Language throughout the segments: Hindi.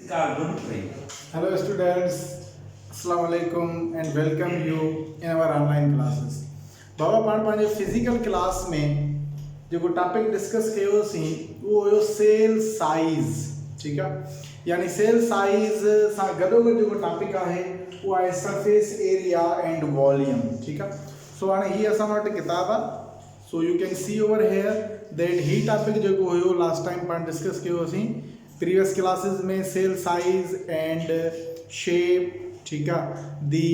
carbon free. Hello students, Assalamu alaikum and welcome you in our online classes. बाबा पाण पंहिंजे फिजिकल क्लास में जेको टॉपिक डिस्कस कयोसीं उहो हुयो सेल साइज़, ठीकु आहे। यानी सेल साइज़ सां गॾोगॾु जेको टॉपिक आहे उहो आहे सरफेस एरिया एंड वॉल्यूम, ठीकु आहे। सो हाणे हीअ असां वटि किताब आहे, so you can see over here that ही टॉपिक जेको हुयो लास्ट टाइम पाण डिस्कस कयोसीं प्रीवियस क्लासेस में सेल साइज़ एंड शेप, ठीकु आहे, they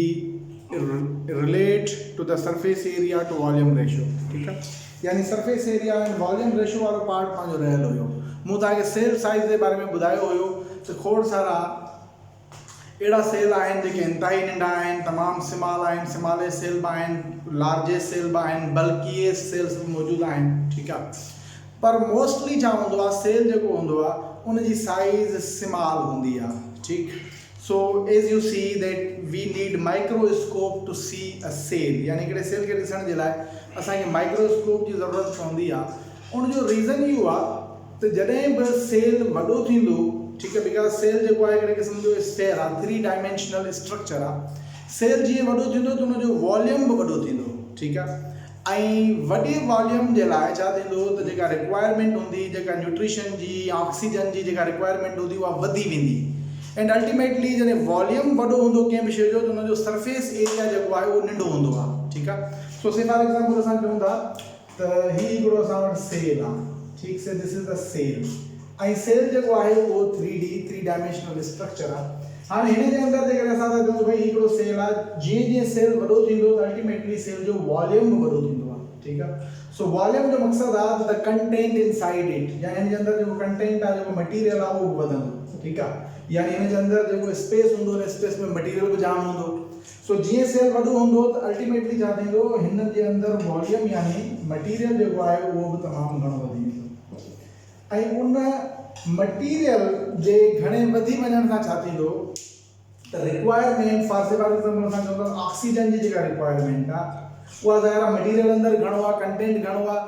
relate to the surface area to volume ratio, ठीकु आहे। यानी surface area and volume ratio वारो पार्ट पंहिंजो रहियल हुयो। मूं तव्हांखे सेल साइज़ जे बारे में ॿुधायो हुयो त खोड़ सारा अहिड़ा सेल आहिनि जेके इंतहाई नंढा आहिनि, तमामु स्मॉल आहिनि, स्मॉलेस्ट सेल बि आहिनि, लार्जेस्ट सेल बि आहिनि, बल्कीएस्ट सेल्स बि मौजूदु आहिनि, ठीकु आहे। पर मोस्टली छा हूंदो आहे, सेल जेको हूंदो आहे उनजी साइज़ स्मॉल हूंदी आहे, ठीकु। So as you see that we need microscope to see a cell, यानी हिकिड़े सेल खे ॾिसण जे लाइ असांखे माइक्रोस्कोप जी ज़रूरत पवंदी आहे। उनजो रीज़न इहो आहे त जॾहिं बि सेल वॾो थींदो, ठीकु आहे, बिकॉज सेल जेको आहे हिकिड़े क़िस्म जो स्फेयर आहे, 3 डायमेंशनल स्ट्रक्चर आहे। सेल जीअं वॾो थींदो त उनजो वॉल्यूम बि वॾो थींदो, ठीकु आहे। ऐं वॾे वॉल्यूम जे लाइ छा थींदो त जेका रिक्वायरमेंट हूंदी, जेका न्यूट्रिशन जी, ऑक्सीजन जी जेका रिक्वायरमेंट हूंदी उहा वधी वेंदी। एंड अल्टीमेटली जॾहिं वॉल्यूम वॾो हूंदो कंहिं बि शइ जो त उनजो सरफेस एरिया जेको आहे उहो नंढो हूंदो आहे, ठीकु आहे। सो से फॉर एग्जाम्पल असां चऊं था त हीउ हिकिड़ो असां वटि सेल आहे, ठीकु से दिस इज़ द सेल। ऐं सेल जेको आहे उहो 3 डायमेंशनल स्ट्रक्चर आहे। हाणे हिन जे अंदरि जेकॾहिं असां था चऊं भई हिकिड़ो सेल आहे, जीअं जीअं सेल वॾो थींदो त अल्टीमेटली सेल जो वॉल्यूम बि वॾो थींदो आहे, ठीकु आहे। सो वॉल्यूम जो मक़सदु आहे त द कंटेंट इनसाइड इट, या हिन जे अंदरि जेको कंटेंट आहे, जेको मटीरियल आहे उहो वधंदो, ठीकु आहे। यानी हिन जे अंदरि जेको स्पेस हूंदो उन स्पेस में मटीरियल बि जाम हूंदो। सो जीअं सेल वॾो हूंदो त अल्टीमेटली छा थींदो, हिन जे अंदरि वॉल्यूम यानी मटीरियल जेको आहे उहो बि तमामु घणो वधी वेंदो। ऐं उन मटीरियल जे घणे वधी वञण सां छा थींदो त रिक्वायरमेंट फॉर एग्जाम्पल असां चऊं था ऑक्सीजन जी जेका रिक्वायरमेंट आहे उहा ज़ाहिर मटीरियल अंदरि घणो आहे, कंटेंट घणो आहे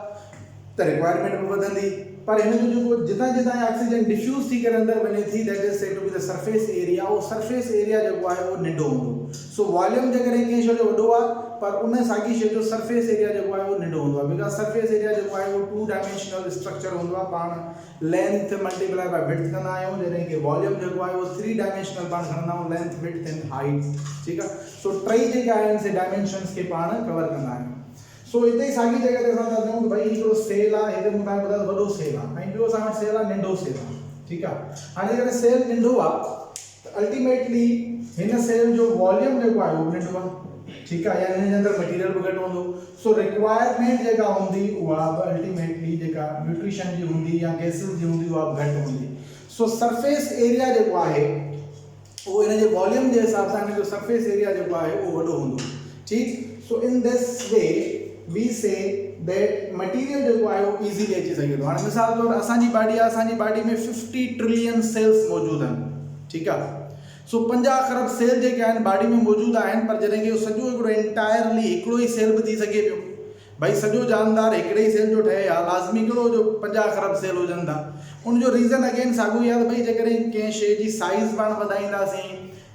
त रिक्वायरमेंट बि वधंदी। पर हिन जो जेको जितां जितां ऑक्सीजन डिफ्यूज़ थी करे अंदरि वञे थी, that is said to be the surface area. उहो सरफेस एरिया जेको आहे उहो नंढो हूंदो। सो वॉल्यूम जे करे कंहिं शइ जो वॾो आहे, पर उन साॻी शइ जो सरफेस एरिया जेको आहे उहो नंढो हूंदो आहे, बिकॉज सरफेस एरिया जेको आहे उहो 2 डायमेंशनल स्ट्रक्चर हूंदो आहे। पाण लेंथ मल्टीप्लाई बाय विड्थ कंदा आहियूं, जॾहिं कि वॉल्यूम जेको आहे उहो 3 डायमेंशनल पाण खणंदा आहियूं, लेंथ विड्थ एंड हाइट, ठीकु आहे। सो टई जेके आहिनि से डायमेंशन्स खे पाण कवर कंदा आहियूं। सो हिते ई साॻी जॻह ते असां था चऊं कि भई हिकिड़ो सेल आहे, हिते मूं तव्हांखे ॿुधायो वॾो सेल आहे, ऐं ॿियो असां वटि सेल आहे नंढो सेल आहे, ठीकु आहे। हाणे जेकॾहिं सेल नंढो आहे त अल्टीमेटली हिन सेल जो वॉल्यूम जेको आहे उहो नंढो आहे, ठीकु आहे, यानी हिन जे अंदरि मटीरियल बि घटि हूंदो। सो रिक्वायरमेंट जेका हूंदी उहा बि अल्टीमेटली जेका न्यूट्रिशन जी हूंदी या गैसिस जी हूंदी उहा बि घटि हूंदी। सो सरफेस एरिया जेको आहे उहो हिन जे वॉल्यूम जे हिसाब सां हिन जो सरफेस एरिया जेको आहे उहो वॾो हूंदो, ठीकु। So in this way we say that material जेको आहे उहो ईज़ीली अची सघे थो। हाणे मिसाल तौरु असांजी बॉडी आहे, असांजी बॉडी में 50 ट्रिलियन सेल्स मौजूदु आहिनि, ठीकु आहे। सो 50 खरब सेल जेके आहिनि बॉडी में मौजूदु आहिनि, पर जॾहिं कि सॼो हिकिड़ो एंटायरली हिकिड़ो ई सेल बि थी सघे पियो। भई सॼो जानदार हिकिड़े ई सेल जो ठहे आहे, लाज़मी कहिड़ो जो 50 खरब सेल हुजनि था। उनजो रीज़न अगेन साॻियो ई आहे त भई जेकॾहिं कंहिं शइ जी साइज़ पाण वधाईंदासीं,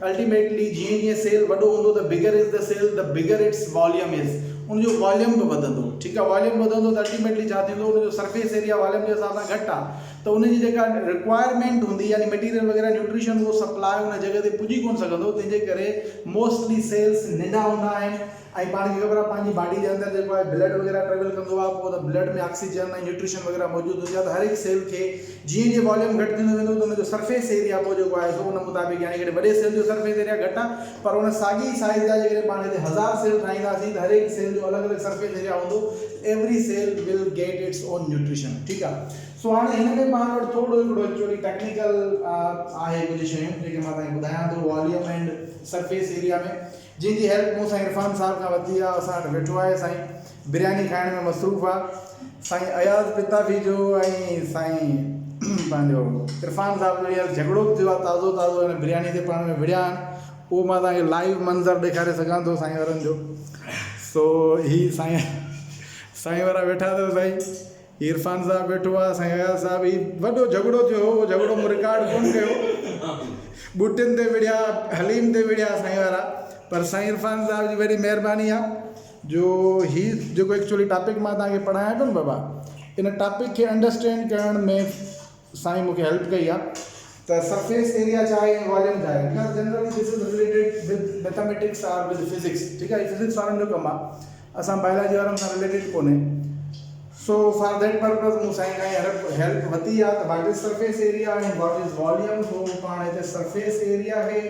अल्टीमेटली जीअं जीअं सेल वॾो हूंदो त bigger is the cell the bigger its volume is, उनजो वॉल्यूम बि वधंदो, ठीकु आहे। वॉल्यूम वधंदो त अल्टीमेटली छा थींदो, उनजो सरफेस एरिया वॉल्यूम जे हिसाब सां घटि आहे त उनजी जेका रिक्वायरमेंट हूंदी यानी मटीरियल वग़ैरह न्यूट्रिशन उहो सप्लाई उन जॻह ते पुॼी कोन सघंदो। तंहिंजे करे मोस्टली सेल्स नंढा हूंदा आहिनि। ऐं पाण खे ख़बर आहे पंहिंजी बॉडी जे अंदरि जेको आहे ब्लड वग़ैरह ट्रेवल कंदो आहे, पोइ त ब्लड में ऑक्सीजन ऐं न्यूट्रिशन वग़ैरह मौजूदु हूंदी आहे, त हर हिकु सेल खे जीअं जीअं वॉल्यूम घटि थींदो वेंदो त उनजो सरफेस एरिया पोइ जेको आहे सो उन मुताबिक़, यानी कि वॾे सेल जो सरफेस एरिया घटि आहे, पर उन साॻी साइज़ जा जेकॾहिं पाण हिते 1000 सेल ठाहींदासीं त हर हिकु सेल जो अलॻि अलॻि सरफेस एरिया हूंदो। Every cell will get its own nutrition, ठीकु आहे। सो हाणे हिन में पाण वटि थोरो हिकिड़ो एक्चुअली टेक्निकल आहे कुझु शयूं जेके मां तव्हांखे ॿुधायां थो वॉल्यूम एंड सरफेस एरिया में, जंहिंजी हेल्प मूं साईं इरफान साहिब खां वरिती आहे। असां वटि वेठो आहे साईं, बिरयानी खाइण में मसरूफ़ आहे साईं अयाज़ पिताफ़ी जो, ऐं साईं पंहिंजो इरफान साहिब जो हींअर झगड़ो थियो आहे ताज़ो ताज़ो हिन बिरयानी ते पाण में विड़िया आहिनि, उहो मां तव्हांखे लाइव मंज़र ॾेखारे सघां थो साईं वारनि जो। सो ही साईं वारा वेठा अथव, साईं इरफान साहब वेठो आहे, साईं अयाज़ साहब, ही वॾो झगड़ो थियो, उहो झगड़ो मूं रिकॉर्ड कोन कयो, बूटिन ते विड़िया हलीम ते विड़िया साईं वारा पर साईं इरफान साहब जी वॾी महिरबानी आहे जो ही जेको एक्चुअली टॉपिक मां तव्हांखे पढ़ायां पियो न बाबा इन टॉपिक खे अंडरस्टैंड करण में साईं मूंखे हेल्प कई आहे त सरफेस एरिया छा आहे वॉल्यूम छा आहे because generally this is related with mathematics or with physics ठीकु आहे फिजिक्स वारनि जो कमु आहे असां बायोलॉजी वारनि सां रिलेटेड कोन्हे सो फॉर दैट पर्पज़ मूं साईं खां हेल्प वरिती आहे त what is surface area and what is volume so पाण हिते सरफेस एरिया आहे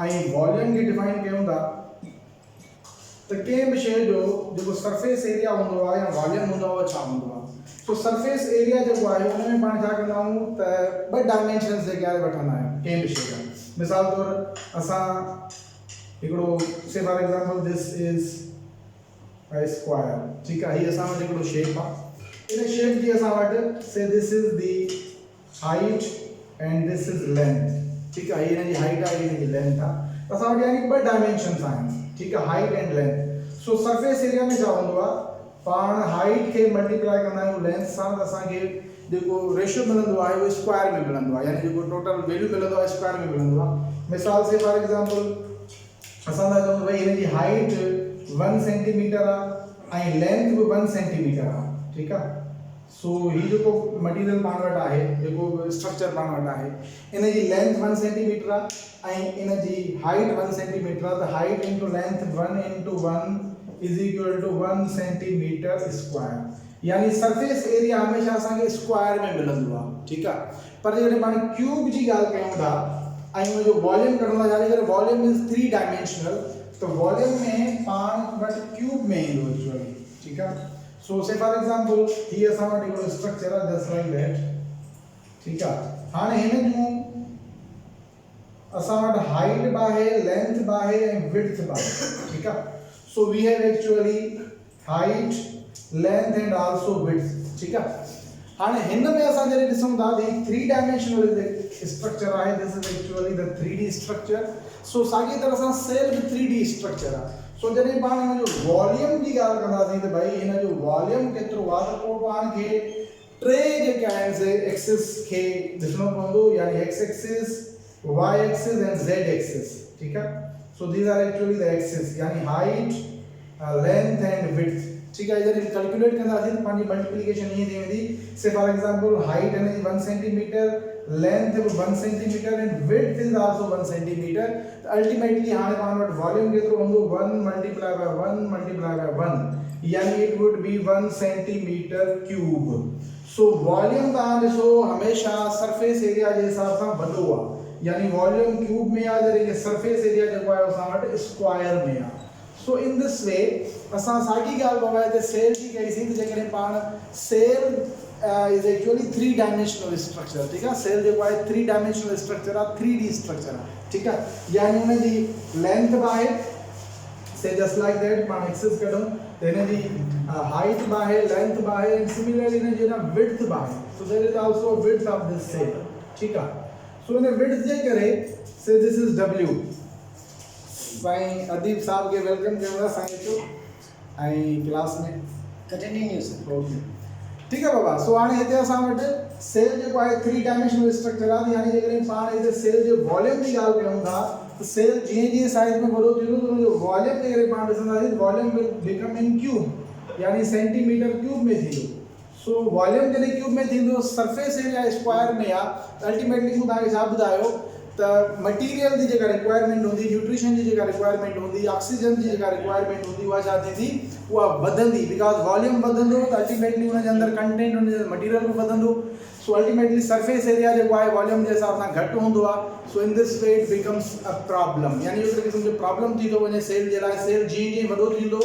ऐं वॉल्यूम खे डिफाइन कयूं था त कंहिं बि शइ जो जेको सरफेस एरिया हूंदो आहे या वॉल्यूम हूंदो आहे उहो छा हूंदो आहे सो सरफेस एरिया जेको आहे उन में पाण छा कंदा आहियूं त ॿ डायमेंशन्स जेके आहे वठंदा आहियूं कंहिं बि शइ जा मिसाल तौरु असां हिकिड़ो से for example this is a square ठीकु आहे हीअ असां वटि हिकिड़ो शेप आहे इन शेप जी असां वटि से this is the height and this is length ठीकु आहे हीअ हिन जी हाइट आहे हिन जी लेंथ आहे असां वटि यानी ॿ डायमेंशन्स आहिनि ठीकु आहे height and length so surface area में छा हूंदो आहे पाण हाइट खे मल्टीप्लाई कंदा आहियूं लेंथ सां त असांखे जेको रेशियो मिलंदो आहे उहो स्क्वायर में मिलंदो आहे यानी जेको टोटल वैल्यू मिलंदो आहे स्क्वायर में मिलंदो आहे मिसाल से फॉर एग्जाम्पल असां था चऊं भई हिन जी हाइट 1 सेंटीमीटर आहे ऐं लेंथ बि 1 सेंटीमीटर आहे ठीकु आहे सो हीउ जेको मटीरियल पाण वटि आहे जेको स्ट्रक्चर पाण वटि आहे इन जी लेंथ 1 सेंटीमीटर आहे ऐं इन जी हाइट 1 सेंटीमीटर आहे त height into length 1 into 1 is equal to 1 centimetre square यानी सरफेस एरिया हमेशह असांखे स्क्वायर में मिलंदो आहे ठीकु आहे पर जॾहिं पाण क्यूब जी ॻाल्हि कयूं था ऐं उन जो वॉल्यूम कढण था छाजे करे वॉल्यूम इज़ 3 डायमेंशनल तो वॉल्यूम में पाण वटि क्यूब में ईंदो एक्चुअली ठीकु आहे सो से फॉर एग्जाम्पल हीअ असां वटि हिकिड़ो स्ट्रक्चर आहे जस्ट लाइक दैट ठीकु आहे हाणे हिन जूं असां वटि हाइट बि आहे लेंथ बि आहे ऐं विड्थ बि आहे ठीकु आहे so we have actually height length and also width ठीक है हाने हिन में असां जॾहिं ॾिसूं था त 3 डायमेंशनल स्ट्रक्चर आहे this is actually the 3D structure so साॻी तरह सां सेल बि 3D स्ट्रक्चर आहे सो जॾहिं पाण हिन जो वॉल्यूम जी ॻाल्हि कंदासीं त भई हिन जो वॉल्यूम केतिरो आहे त पोइ पाण खे टे जेके आहिनि से एक्सिस खे ॾिसणो पवंदो यानी एक्स एक्सिस वाई एक्सिस ऐं ज़ेड एक्सिस ठीकु आहे so these are actually the axes yani height length and width ठीक है जब कैलकुलेट करना है तो पानी मल्टीप्लिकेशन ये दे दी से फॉर एग्जांपल हाइट है 1 centimetre length 1 centimetre and width is also 1 centimetre ultimately हाने पाण वट वॉल्यूम केतरो होंदो 1 मल्टीप्लाई बाय 1 यानी it would be 1 centimetre cube so volume ता ॾिसो हमेशा सरफेस एरिया जे हिसाब सां वॾो आहे यानी वॉल्यूम क्यूब में आ जरे सरफेस एरिया जो है असां वटि स्क्वायर में आ सो इन दिस वे असां साॻी ॻाल्हि बाबा हिते सेल जी कईसीं त जेकॾहिं पाण cell is actually 3 dimensional structure ठीकु आहे सेल जेको आहे 3 डायमेंशनल स्ट्रक्चर आहे 3D स्ट्रक्चर आहे ठीकु आहे यानी हुन जी लेंथ बि आहे से जस्ट लाइक दैट पाण एक्सिस कढूं त हिन जी हाइट बि आहे लेंथ बि आहे एंड सिमिलरली हिन जी विड्थ बि आहे so there is also width of this cell ठीकु आहे सो इन विड्थ जे करे से this is W Sain Adeeb Sahab के वेलकम कयूं साईं तो ऐं क्लास में कंटिन्यू सर ओके ठीक है बाबा सो हाणे हिते असां वटि सेल जेको आहे 3 डायमेंशनल स्ट्रक्चर आहे यानी जेकॾहिं पाण हिते सेल जे वॉल्यूम जी ॻाल्हि कयूं था त सेल जीअं जीअं साइज़ में वॾो थींदो त हुनजो वॉल्यूम जे करे पाण ॾिसंदासीं volume will become in cube यानी सेंटीमीटर क्यूब में थींदो सो वॉल्यूम जॾहिं क्यूब में थींदो सरफेस एरिया स्क्वायर में आहे अल्टीमेटली मूं तव्हांखे छा ॿुधायो त मटीरियल जी जेका रिक्वायरमेंट हूंदी न्यूट्रिशन जी जेका रिक्वायरमेंट हूंदी ऑक्सीजन जी जेका रिक्वायरमेंट हूंदी उहा छा थींदी उहा वधंदी बिकॉज वॉल्यूम वधंदो त अल्टीमेटली हुनजे अंदरि कंटेंट हुनजे मटीरियल बि वधंदो सो अल्टीमेटली सरफेस एरिया जेको आहे वॉल्यूम जे हिसाब सां घटि हूंदो आहे so in this way it becomes a problem यानी हिकिड़े क़िस्म जो प्रॉब्लम थी थो वञे सेल जे लाइ सेल जीअं जीअं वॾो थींदो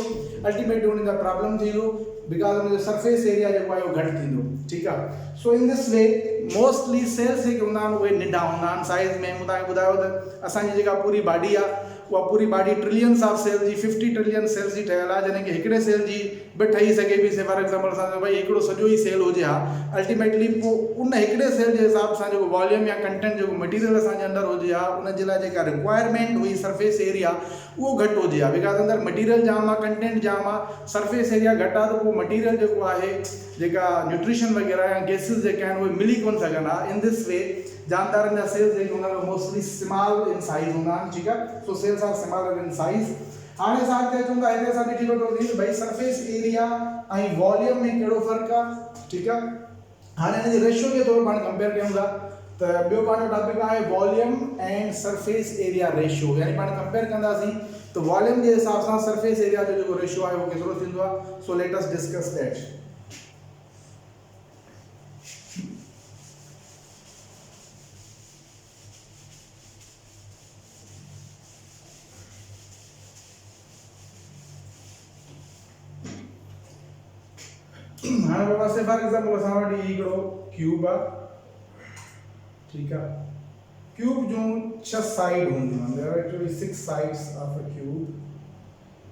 अल्टीमेटली हुन जा प्रॉब्लम थींदो बिकॉज हुनजो सरफेस एरिया जेको आहे उहो घटि थींदो ठीकु आहे so in this way mostly cells जेके हूंदा आहिनि उहे नंढा हूंदा आहिनि साइज़ में मूं तव्हांखे ॿुधायो त असांजी जेका पूरी बॉडी आहे उहा पूरी बॉडी ट्रिलियंस ऑफ सेल जी 50 ट्रिलियन सेल्स जी ठहियल आहे जॾहिं की हिकिड़े सेल जी बि ठही सघे पई से फॉर एग्जाम्पल असां भई हिकिड़ो सॼो ई सेल हुजे हा अल्टीमेटली पोइ उन हिकिड़े सेल जे हिसाब सां जेको वॉल्यूम या कंटेंट जेको मटीरियल असांजे अंदरि हुजे हा उन जे लाइ जेका रिक्वायरमेंट हुई सरफेस एरिया उहो घटि हुजे हा बिकॉज अंदरि मटीरियल जाम आहे कंटेंट जाम आहे सरफेस एरिया घटि आहे त पोइ मटीरियल जेको आहे जेका न्यूट्रिशन वगैरह या गैसेस जेके आहिनि उहे मिली कोन सघंदा इन दिस वे जानदारनि जा सेल्स जेके हूंदा आहिनि मोस्टली स्मॉल इन साइज हूंदा आहिनि ठीकु आहे so cells are smaller in size हाणे असां अॻिते अचूं था हिते असां ॾिठी वठोसीं भई सरफेस एरिया ऐं वॉल्यूम में कहिड़ो फ़र्क़ु आहे ठीकु आहे हाणे हिन जे रेशियो जे तौरु पाण कंपेयर कयूं था त ॿियो पंहिंजो टॉपिक आहे volume and surface area ratio यानी पाण कंपेयर कंदासीं तो वॉल्यूम के हिसाब से सरफेस एरिया जो जो रेशियो है वो केतिरो थींदो आहे so let us discuss that हाणे बाबा से फॉर एग्जांपल असां वटि हिकिड़ो क्यूब आहे ठीक है क्यूब जो 6 साइड होंदी है there are actually 6 sides of a cube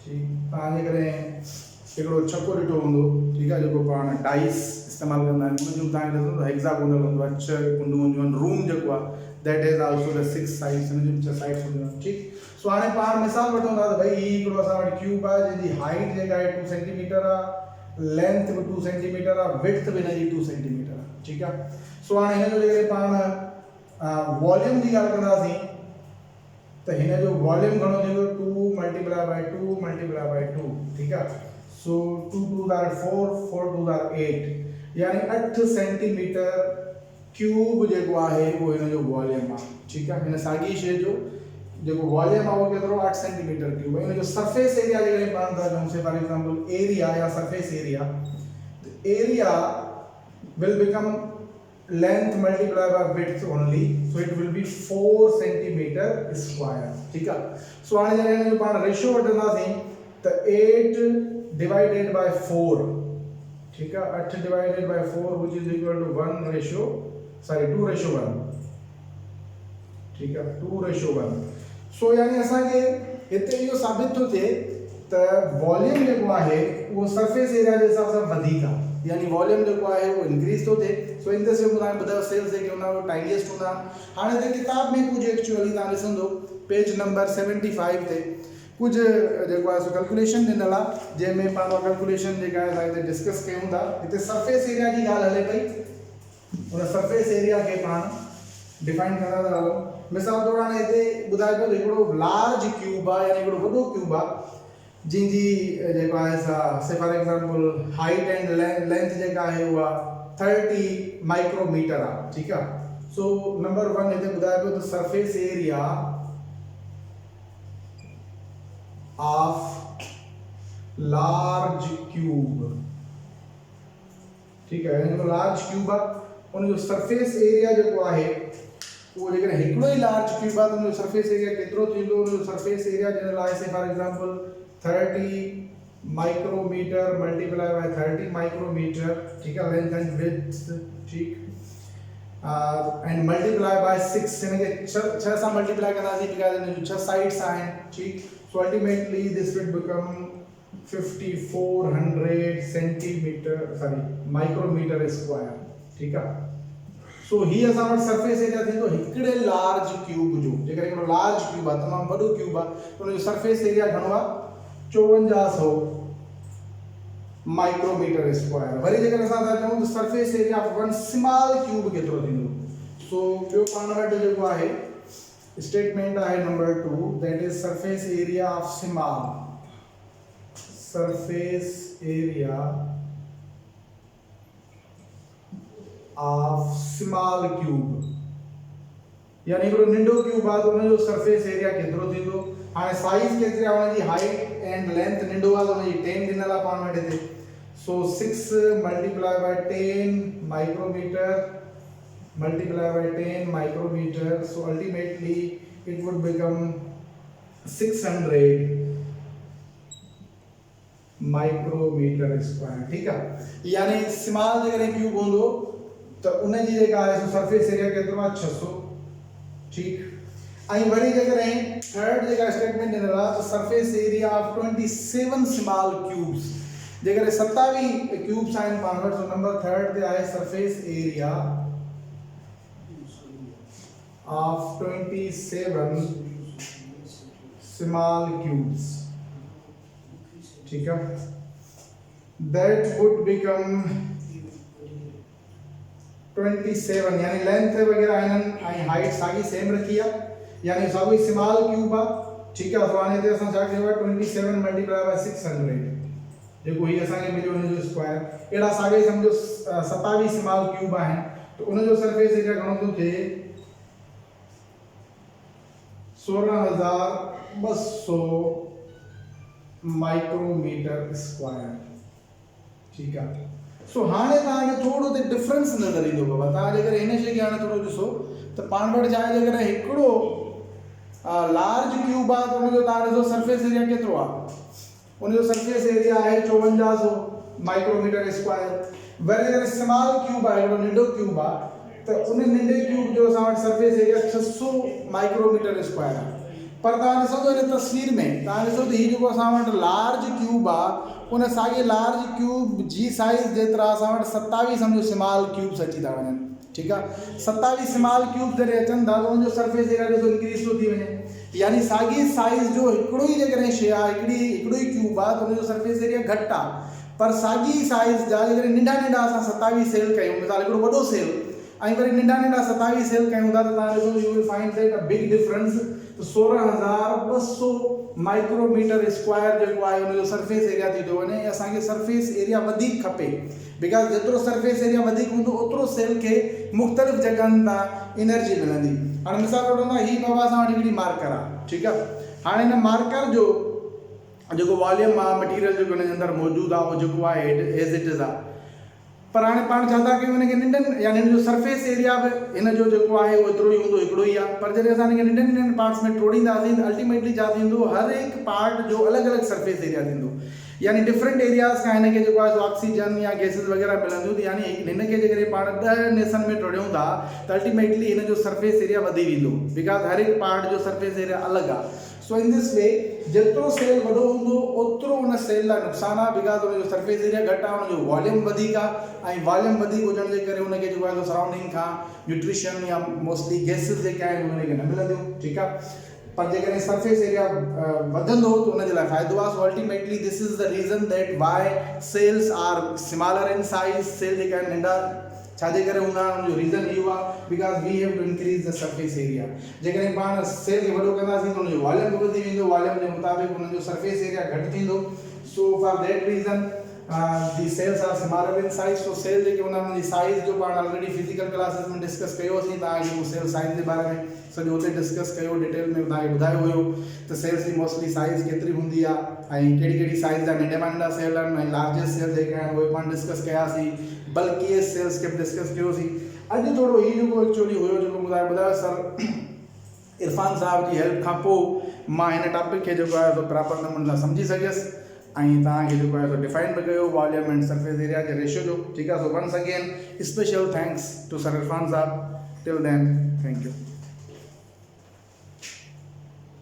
ठीक पाने करे एकड़ो छको ॾिठो हूंदो ठीक है जो पाण डाइस इस्तेमाल कंदा आहियूं उन जो तव्हांखे ॾिसो हेक्सागोनल हूंदो आहे 6 कुंडियूं हूंदियूं आहिनि रूम जेको आहे that is also the 6 sides in जो 6 साइड्स हूंदियूं आहिनि ठीक सो हाणे पाण मिसाल वठूं था त भई ही हिकिड़ो असां वटि क्यूब आहे जंहिंजी हाइट जेका आहे 2 सेंटीमीटर आहे लेंथ भी 2 सेंटीमीटर आहे विड्थ भी हिनजी 2 सेंटीमीटर आहे ठीक आहे सो हाणे हिन जो जेकॾहिं पाण वॉल्यूम की ॻाल्हि कंदासीं त हिन जो वॉल्यूम घणो थींदो 2 मल्टीप्लाई बाय 2 मल्टीप्लाई बाय 2 ठीक आहे सो 2 2 आर 4 4 2 आर 8 यानी 8 सेंटीमीटर क्यूब जेको आहे वो हिन जो वॉल्यूम आहे ठीक आहे हिन साॻी शइ जो जेको वॉल्यूम आहे वो केतिरो 8 सेंटीमीटर क्यूब हिन जो सरफेस एरिया जेकॾहिं पाण था चऊं से फॉर एग्जांपल एरिया या surface area will become length multiplied by width only so it will be 4 centimeter square ठीक है सो हाणे जॾहिं जो पाण रेशियो वठंदासीं त 8 divided by 4 ठीक है 8 divided by 4 which is equal to 1 ratio sorry 2 ratio 1 ठीक है 2 ratio 1 सो यानी असांखे हिते इहो साबित थो थिए त वॉल्यूम जेको आहे उहो सरफेस एरिया जे हिसाब सां वधीक आहे यानी वॉल्यूम जो है वो इंक्रीज तो थे सो इन दिस वे मुदा बदा सेल्स के होना वो टाइनीएस्ट होना हाने ते किताब में कुछ एक्चुअली ता ॾिसंदो पेज नंबर 75 ते कुछ जेको आहे सो कैलकुलेशन ॾिनल आहे जंहिंमें पाण कैलकुलेशन जेका आहे असां डिस्कस कयूं था हिते सरफेस एरिया जी ॻाल्हि हले पई उन सरफेस एरिया के पाण डिफाइन कंदा था हलो मिसाल तौर हाणे हिते ॿुधाए थो हिकिड़ो लार्ज क्यूब आहे यानी हिकिड़ो वॾो क्यूब आहे जिनजी जेको आहे से for example height and length जेका आहे उहा 30 माइक्रोमीटर आहे ठीक आहे सो नंबर 1 हिते ॿुधाए पियो त surface area of large cube ठीक है यानी लार्ज क्यूब आहे उन जो सरफेस एरिया जेको आहे वो जेकर हिकिड़ो ही लार्ज क्यूब आहे त उन जो सरफेस एरिया केतिरो थींदो उन जो सरफेस एरिया जे लाइ से for example 30 micrometer multiplied by 30 micrometer ठीक है length and width ठीक and multiply by 6 यानी कि 6 से मल्टीप्लाई करना है बिकॉज़ इन जो 6 साइड्स हैं ठीक so ultimately this will become 5400 centimeter sorry micrometer square ठीक है सो ही असां वटि सरफेस एरिया थींदो हिकिड़े लार्ज क्यूब जो जेकर हिकिड़ो लार्ज क्यूब आहे तमामु वॾो क्यूब आहे उन जो सरफेस एरिया घणो आहे 5400 माइक्रोमीटर स्क्वायर वरी जेकर असां था चऊं त surface area of one small cube केतिरो थींदो सो ॿियो पाण वटि जेको आहे स्टेटमेंट आहे number 2 that is surface area of surface area of small cube यानी हिकिड़ो नंढो क्यूब आहे त उन जो सरफेस एरिया केतिरो थींदो हाणे साइज केतिरी आहे उन जी हाइट एंड लेंथ नंढो आहे त उन जी 10 ॾिनल आहे पाण वटि हिते so 6 multiply by 10 micrometre multiply by 10 micrometre so ultimately it would become 600 micrometre square ठीक है यानी स्मॉल जेकर क्यूब हूंदो त उन जी जेका आहे सो सरफेस एरिया केतिरो आहे 600 ठीक आई वरी जेकर थर्ड जेका स्टेटमेंट ॾिनल आहे त surface area of 27 small cubes जेकर 27 क्यूब्स आहिनि पाण वटि सो नंबर थर्ड ते आहे surface area of 27 small cubes ठीक है that would become 27 यानी लेंथ वगैरह इन्हनि ऐं हाइट साॻी सेम रखी आहे यानी साॻो ई स्मॉल क्यूब आहे ठीक है। तो हाणे हिते असां छा कयो आहे 27 मल्टीप्लाई बाय 600 जेको ही असांखे मिलियो उनजो स्क्वायर अहिड़ा साॻा ई सम्झो 27 स्मॉल क्यूब आहिनि तो उनजो सरफेस एरिया घणो थो थिए 16200 माइक्रोमीटर स्क्वायर ठीक है। सो हाणे तव्हांखे थोरो ते डिफरेंस नज़र ईंदो बाबा तव्हां जेकर हिन शइ खे हाणे थोरो ॾिसो त पाण वटि छा आहे जेकर हिकिड़ो लार्ज क्यूब आहे त उनजो तव्हां ॾिसो सरफेस एरिया केतिरो आहे उनजो सरफेस एरिया आहे 5400 माइक्रोमीटर स्क्वायर वरी अगर स्मॉल क्यूब आहे हिकिड़ो नंढो क्यूब आहे त उन नंढे क्यूब जो असां वटि सरफेस एरिया 600 माइक्रोमीटर स्क्वायर आहे पर तव्हां ॾिसो त हिन तस्वीर में तव्हां ॾिसो त हीउ जेको असां वटि लार्ज क्यूब आहे उन साॻे लार्ज क्यूब जी साइज़ जेतिरा असां वटि 27 सम्झो स्मॉल क्यूब्स अची था वञनि ठीक है। 27 स्मॉल क्यूब जॾहिं अचनि था त उनजो सरफेस एरिया ॾिसो इंक्रीज़ थो थी वञे यानी साॻी साइज़ जो हिकिड़ो ई जेकॾहिं शइ आहे हिकिड़ो ई क्यूब आहे त उनजो सरफेस एरिया घटि आहे पर साॻी साइज़ जा जेकॾहिं नंढा नंढा असां 27 सेल कयूं मिसाल हिकिड़ो वॾो सेल ऐं वरी नंढा नंढा 27 सेल कयूं था त तव्हां ॾिसो you will find that a big difference तो 16200 माइक्रोमीटर स्क्वायर जेको आहे उनजो सरफेस एरिया थी थो वञे असांखे सरफेस एरिया वधीक खपे बिकॉज जेतिरो सरफेस एरिया वधीक हूंदो ओतिरो सेल खे मुख़्तलिफ़ जॻहनि तां एनर्जी मिलंदी। हाणे मिसाल वठो न हीअ बाबा असां वटि हिकिड़ी मार्कर आहे ठीकु आहे हाणे हिन मार्कर जो जेको वॉल्यूम आहे मटीरियल जेको हिन जे अंदरि मौजूदु आहे उहो जेको आहे एज इट इज़ आहे पर हाणे पाण छा था कयूं हिनखे नंढनि यानी हिन जो सरफेस एरिया बि हिन जो जेको आहे उहो एतिरो ई हूंदो हिकिड़ो ई आहे पर जॾहिं असां हिनखे नंढनि नंढनि पार्ट्स में तोड़ींदासीं त अल्टीमेटली छा थींदो हर हिकु पार्ट जो अलॻि अलॻि सरफेस एरिया थींदो यानी डिफरेंट एरियाज़ खां हिनखे जेको आहे ऑक्सीजन या गैसिस वग़ैरह मिलंदियूं त यानी हिनखे जेकॾहिं पाण 10 नेसन में तोड़ियूं था त अल्टीमेटली हिन जो सरफेस एरिया वधी वेंदो बिकॉज हर हिकु पार्ट जो सरफेस एरिया अलॻि आहे। सो इन दिस वे जेतिरो सेल वॾो हूंदो ओतिरो उन सेल लाइ नुक़सानु आहे बिकॉज उनजो सरफेस एरिया घटि आहे उनजो वॉल्यूम वधीक आहे ऐं वॉल्यूम वधीक हुजण जे करे उनखे जेको आहे सराउंडिंग खां न्यूट्रिशन या मोस्टली गैसिस जेके आहिनि उनखे न मिलंदियूं ठीकु आहे पर जेकॾहिं सरफेस एरिया वधंदो त उनजे लाइ फ़ाइदो आहे। So ultimately this is the reason that why cells are smaller in size cell जेका आहिनि नंढा छाजे करे हूंदा आहिनि उनजो रीज़न इहो आहे because we have to increase the surface area जेकॾहिं पाण सेल खे वॾो कंदासीं त उनजो वॉल्यूम बि वधी वेंदो वॉल्यूम जे मुताबिक़ उनजो सरफेस एरिया घटि थींदो। So for that reason the cells are smaller in size so cell जेके हूंदा आहिनि उनजी साइज़ जो पाण ऑलरेडी फिजिकल क्लासेस में डिस्कस कयोसीं तव्हांखे उहो सेल साइज़ जे बारे में सॼो हुते डिस्कस कयो डिटेल में तव्हांखे ॿुधायो हुयो त सेल्स जी मोस्टली साइज़ केतिरी हूंदी आहे ऐं कहिड़ी कहिड़ी साइज़ जा नंढे मां नंढा सेल आहिनि ऐं लार्जेस्ट सेल जेके आहिनि उहे पाण डिस्कस कयासीं बल्किएस्ट सेल्स खे बि डिस्कस कयोसीं। अॼु थोरो हीउ जेको एक्चुअली हुयो जेको ॿुधायो सर इरफान साहब जी हेल्प खां पोइ मां हिन टॉपिक खे जेको आहे प्रॉपर नमूने सां सम्झी सघियसि ऐं तव्हांखे जेको आहे डिफाइन बि कयो वॉल्यूम एंड सरफेस एरिया जे रेशियो जो ठीकु आहे। So once again special thanks to sir Irfan साहब टिल देन थैंक यू।